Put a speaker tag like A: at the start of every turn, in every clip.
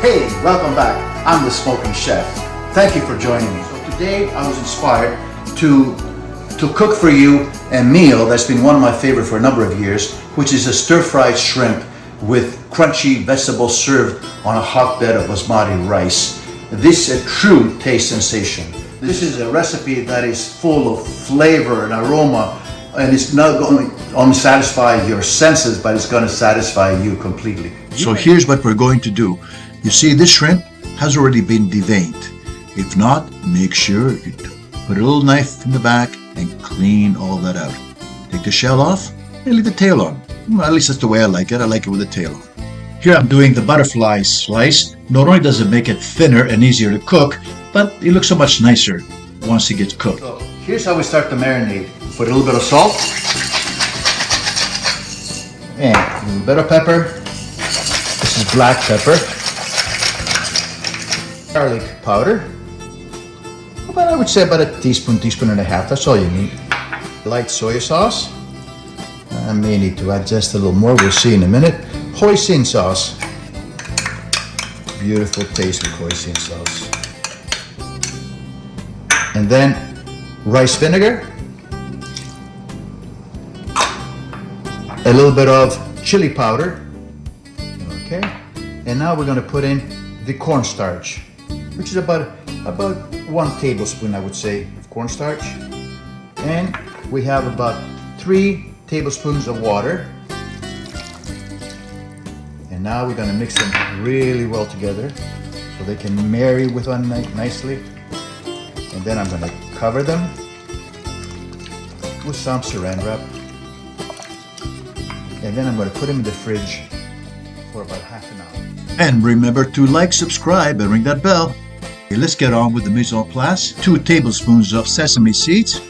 A: Hey, welcome back. I'm the Smoking Chef. Thank you for joining me. So today I was inspired to cook for you a meal that's been one of my favorite for a number of years, which is a stir-fried shrimp with crunchy vegetables served on a hotbed of basmati rice. This is a true taste sensation. This is a recipe that is full of flavor and aroma, and it's not going to only satisfy your senses, but it's going to satisfy you completely.
B: So here's what we're going to do. You see, this shrimp has already been deveined. If not, make sure you put a little knife in the back and clean all that out. Take the shell off and leave the tail on. Well, at least that's the way I like it. I like it with the tail on. Here I'm doing the butterfly slice. Not only does it make it thinner and easier to cook, but it looks so much nicer once it gets cooked.
A: So here's how we start the marinade. Put a little bit of salt and a little bit of pepper. This is black pepper. Garlic powder. About, I would say about a teaspoon and a half. That's all you need. Light soy sauce. I may need to add just a little more. We'll see in a minute. Hoisin sauce. Beautiful taste with hoisin sauce. And then rice vinegar. A little bit of chili powder. Okay. And now we're going to put in the cornstarch, which is about 1 tablespoon, I would say, of cornstarch. And we have about 3 tablespoons of water. And now we're going to mix them really well together so they can marry with one nicely. And then I'm going to cover them with some saran wrap. And then I'm going to put them in the fridge for about half an hour.
B: And remember to like, subscribe, and ring that bell. Okay, let's get on with the mise en place. 2 tablespoons of sesame seeds.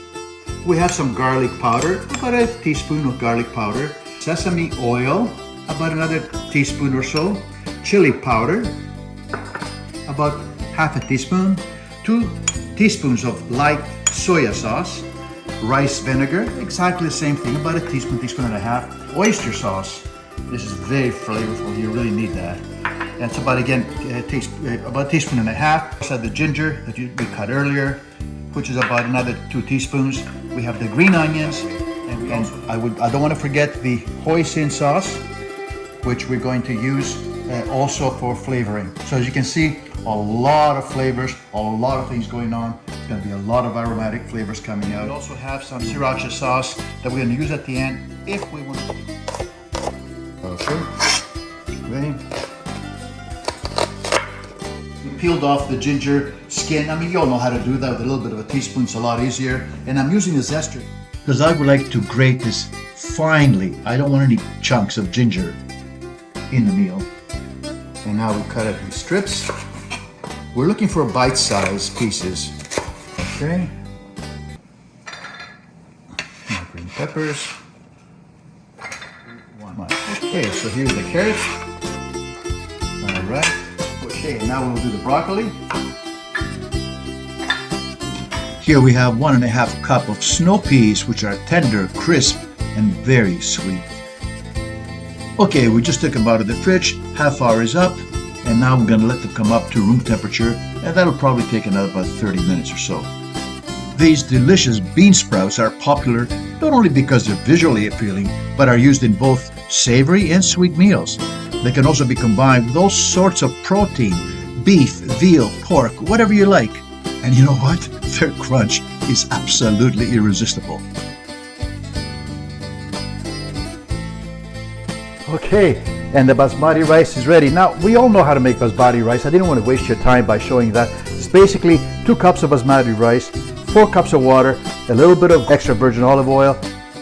A: We have some garlic powder, about a teaspoon of garlic powder. Sesame oil, about another teaspoon or so. Chili powder, about half a teaspoon. 2 teaspoons of light soya sauce. Rice vinegar, exactly the same thing, about a teaspoon and a half. Oyster sauce, this is very flavorful, you really need that. That's about, again, about a teaspoon and a half. We have the ginger that we cut earlier, which is about another 2 teaspoons. We have the green onions, and I don't want to forget the hoisin sauce, which we're going to use also for flavoring. So as you can see, a lot of flavors, a lot of things going on. It's going to be a lot of aromatic flavors coming out. We also have some sriracha sauce that we're going to use at the end if we want to. Okay. Ready? We peeled off the ginger skin. I mean, you all know how to do that with a little bit of a teaspoon. It's a lot easier. And I'm using the zester
B: because I would like to grate this finely. I don't want any chunks of ginger in the meal.
A: And now we cut it in strips. We're looking for bite-sized pieces. Okay. More green peppers. Okay, so here's the carrots. All right. Okay, now we'll do the broccoli.
B: Here we have 1.5 cups of snow peas, which are tender, crisp, and very sweet. Okay, we just took them out of the fridge. Half hour is up, and now we're going to let them come up to room temperature, and that'll probably take another about 30 minutes or so. These delicious bean sprouts are popular not only because they're visually appealing, but are used in both savory and sweet meals. They can also be combined with all sorts of protein, beef, veal, pork, whatever you like. And you know what? Their crunch is absolutely irresistible.
A: Okay, and the basmati rice is ready. Now, we all know how to make basmati rice. I didn't want to waste your time by showing that. It's basically 2 cups of basmati rice, 4 cups of water, a little bit of extra virgin olive oil.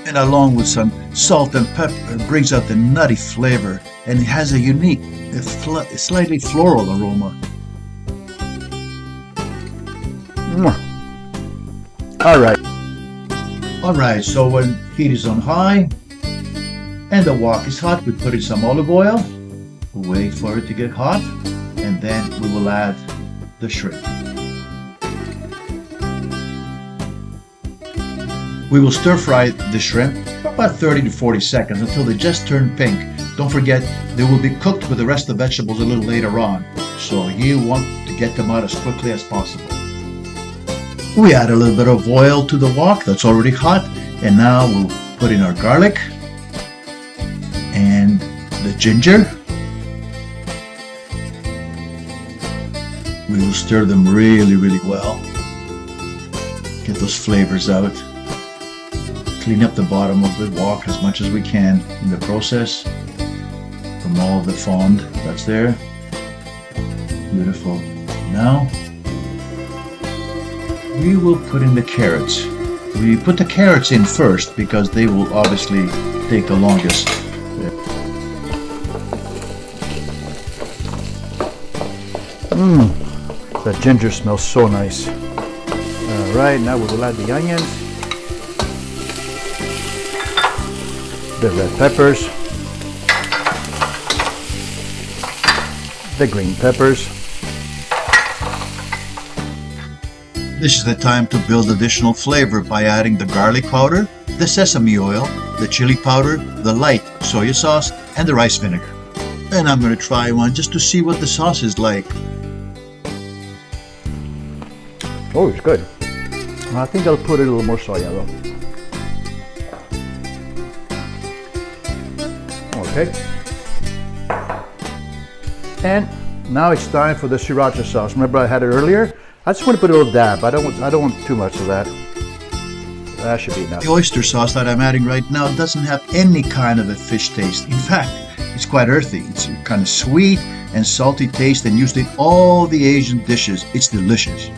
B: And along with some salt and pepper, it brings out the nutty flavor, and it has a unique, slightly floral aroma. All right, so when heat is on high and the wok is hot, we put in some olive oil, wait for it to get hot, and then we will add the shrimp. We will stir fry the shrimp for about 30 to 40 seconds until they just turn pink. Don't forget, they will be cooked with the rest of the vegetables a little later on. so you want to get them out as quickly as possible. We add a little bit of oil to the wok that's already hot, and now we'll put in our garlic and the ginger. We will stir them really well. Get those flavors out. Clean up the bottom of the wok as much as we can in the process from all the fond that's there. Beautiful. Now we will put in the carrots. We put the carrots in first because they will obviously take the longest.
A: That ginger smells so nice. All right, now we will add the onions, the red peppers, the green peppers.
B: This is the time to build additional flavor by adding the garlic powder, the sesame oil, the chili powder, the light soy sauce, and the rice vinegar. And I'm going to try one just to see what the sauce is like.
A: Oh, it's good. I think I'll put a little more soya though. Okay. And now it's time for the sriracha sauce. Remember I had it earlier? I just want to put a little dab. I don't want too much of that. That should be enough.
B: The oyster sauce that I'm adding right now doesn't have any kind of a fish taste. In fact, it's quite earthy. It's kind of sweet and salty taste, and used in all the Asian dishes. It's delicious.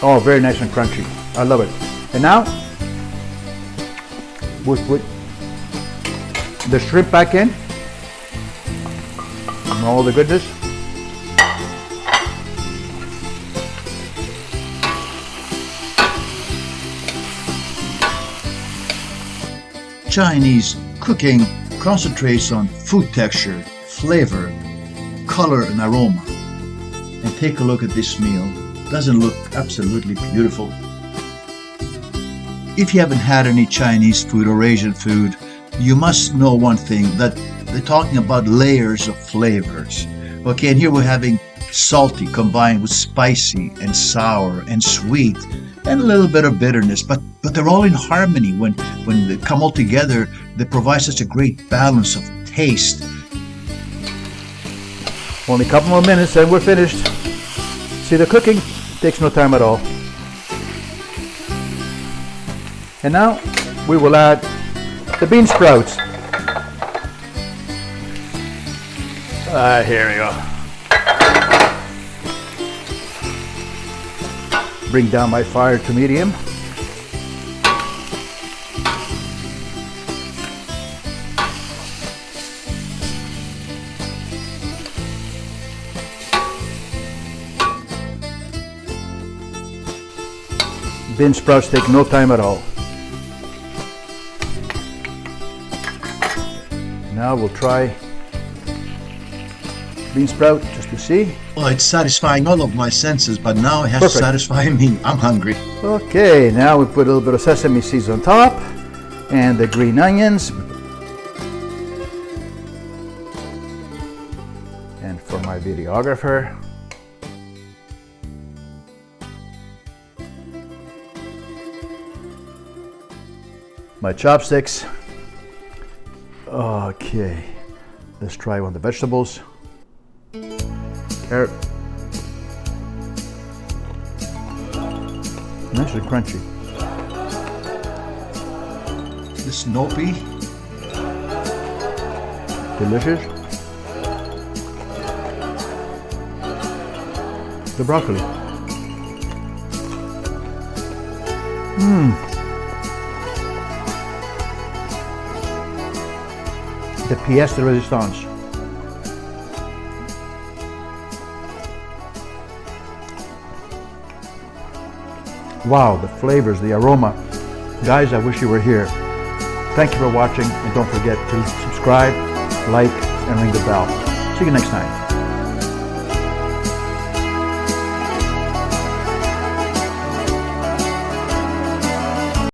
A: Oh, very nice and crunchy. I love it. And now, we'll put the shrimp back in. And all the goodness.
B: Chinese cooking concentrates on food texture, flavor, color, and aroma. And take a look at this meal. Doesn't look absolutely beautiful. If you haven't had any Chinese food or Asian food, you must know one thing, that they're talking about layers of flavors. Okay, and here we're having salty combined with spicy and sour and sweet and a little bit of bitterness, but they're all in harmony. When they come all together, they provide such a great balance of taste.
A: Only a couple more minutes and we're finished. See, the cooking takes no time at all. And now we will add the bean sprouts. Here we go. Bring down my fire to medium. Bean sprouts take no time at all. Now we'll try bean sprout just to see.
B: Well, it's satisfying all of my senses, but now it has
A: Perfect.
B: to satisfy me. I'm hungry.
A: Okay, now we put a little bit of sesame seeds on top and the green onions. And for my videographer, my chopsticks. Okay, let's try one of the vegetables. Carrot. Nice and crunchy.
B: The snow pea.
A: Delicious. The broccoli. The pièce de résistance. Wow, the flavors, the aroma. Guys, I wish you were here. Thank you for watching, and don't forget to subscribe, like, and ring the bell. See you next time.